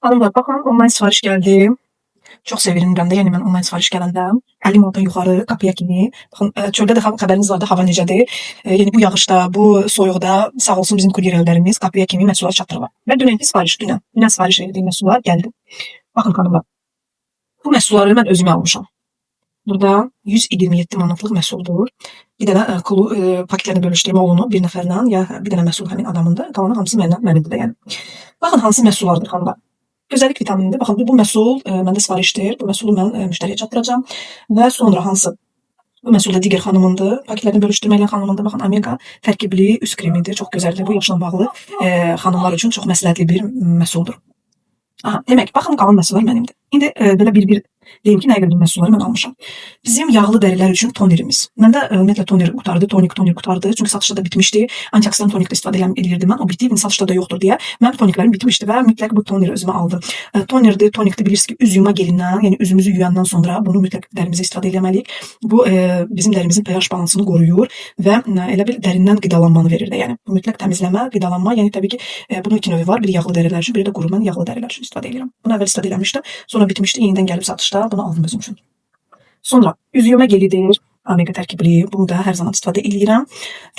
Hanımlar baxın, onlayn sifariş gəldi. Çox sevinirəm də, yəni mən onlayn sifariş gələndə 50 manatdan yuxarı qapıya kimi. Baxın, çöldə də xəbəriniz var da, hava necədir? Yəni bu yağışda, bu soyuqda sağ olsun bizim kuryerlərimiz qapıya kimi məhsullar çatdırırlar. Və dünənki sifariş, dünən sifariş verdiyim məhsullar gəldi. Baxın xanımlar, bu məhsulları mən özümə almışam. Burada 127 manatlıq məhsuldur. Bir dənə paketlərini bölüşdürmə olunub bir nəfərlə, ya bir dənə məhsul həmin adamındır. Qalanı hamısı mənimdir də yəni. Baxın hansı məhsullardır xanımlar. Gözəllik vitaminidir. Baxın bu məhsul məndə sifarişdir. Bu məhsulu mən müştəriyə çatdıracağam. Və sonra hansı? Bu məhsul da digər xanımındır. Paketlərini bölüşdürməklə xanımındır. Baxın omega tərkibli üst kremidir. Çox gözəldir. Bu yaşla bağlı xanımlar üçün çox məsləhətli bir məhsuldur. Aha, demək, baxın qalan məhsullar mənimdir. İndi belə bir deyim ki, nəyə görə bu məhsulları mən almışam. Bizim yağlı dərilər üçün tonerimiz. Məndə ümumiyyətlə toner qutardı, tonik qutardı. Çünki satışda da bitmişdi. Antioksidan tonikdə istifadə edirdim mən. O bitib, satışda da yoxdur deyə. Mənim toniklərim bitmişdi və mütləq bu toneri özümə aldım. Tonerdir, tonikdir, bilirsiniz ki, üz yuma gelindən, yəni üzümüzü yuyandan sonra bunu mütləq dərimizə istifadə etməliyik. Bu bizim dərimizin pH balansını qoruyur və elə bil dərindən qidalanmanı verir də. Yəni bu mütləq təmizləmə, qidalanma, yəni təbii ki, bunun iki növü var. Biri yağlı dərilər üçün, biri də quru. Mən yağlı dərilər üçün istifadə edirəm. Bunu əvvəl istifadə etmişdim. Sonra bitmişdi, yenidən gəlib satışda bunu aldım özüm üçün. Sonra üzüyümə gelidir, omega tərkibli. Bunu da hər zaman istifadə edirəm.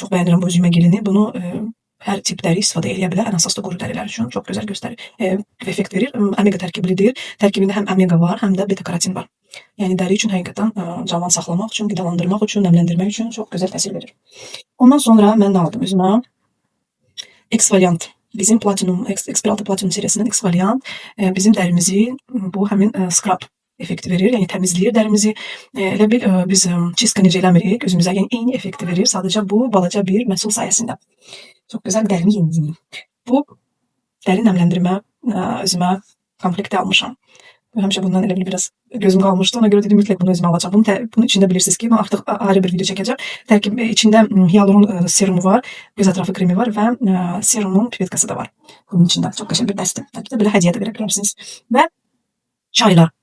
Çox bəyənirəm bu üzüyümə gelini. Bunu hər tip dəri istifadə edə bilər. Ən əsas da quru dərilər üçün çox gözəl effekt verir. Omega tərkiblidir. Tərkibində həm omega var, həm də beta karotin var. Yəni dəri üçün həqiqətən cavan saxlamaq üçün, qidalandırmaq üçün, nəmləndirmək üçün çox gözəl təsir verir. Ondan sonra mən nə aldım özümə? Exfoliant. Bizim Platinum, X1 Platinum serisindən Exfoliant bizim dərimizi bu həmin scrub effekti verir. Yəni təmizləyir dərimizi. Elə bil biz çistka necə eləmirik özümüzə. Yəni eyni effekti verir. Sadəcə bu balaca bir məhsul sayəsində. Çox gözəl dərimi yeniləyir. Bu dəri nəmləndirmə özümə komplektə almışam. Həmişə bundan elə bil biraz gözüm qalmışdı. Ona görə dedim mütləq bunu özümə alacağam. Bunun içində bilirsiniz ki, mən artıq ayrı bir video çəkəcəm. İçində hyaluron serumu var, göz ətrafı kremi var və serumun pipetkası da var. Bunun içində çox qəşəng bir dəstir. Təbii ki, belə hədiyyə də verə bilərsiniz. Və çaylar.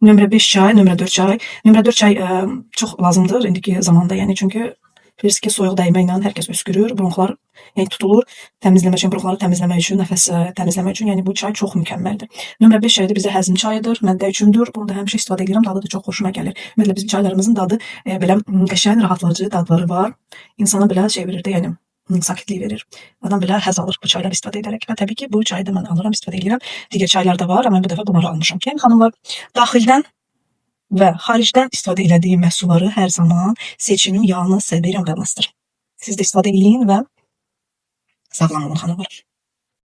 Nömrə 5 çay, nömrə 4 çay. Nömrə 4 çay çox lazımdır indiki zamanda. Yəni çünki bilirsiniz ki, soyuq dəyməklə hər kəs öskürür, bronxlar yəni tutulur. Təmizləmək üçün, bronxları təmizləmək üçün, nəfəs təmizləmək üçün, yəni bu çay çox mükəmməldir. Nömrə 5 çayı da bizə həzm çayıdır, mədə üçündür. Bunu da həmişə istifadə edirəm, dadı da çox xoşuma gəlir. Ümumiyyətlə bizim çaylarımızın dadı belə qəşəng, rahatladıcı dadları var. İnsana belə şey verir də, yəni sakitlik verir. Adam belə həzz alır bu çayları istifadə edərək. Və təbii ki, bu çayı da mən alıram, istifadə edirəm. Digər çaylar da var, amma bu dəfə bunları almışam. Yəni xanımlar, daxildən və xaricdən istifadə etdiyim məhsulları hər zaman seçimim yalnız Selberyan Wellness-dır. Siz də istifadə edin və sağlam olun xanımlar.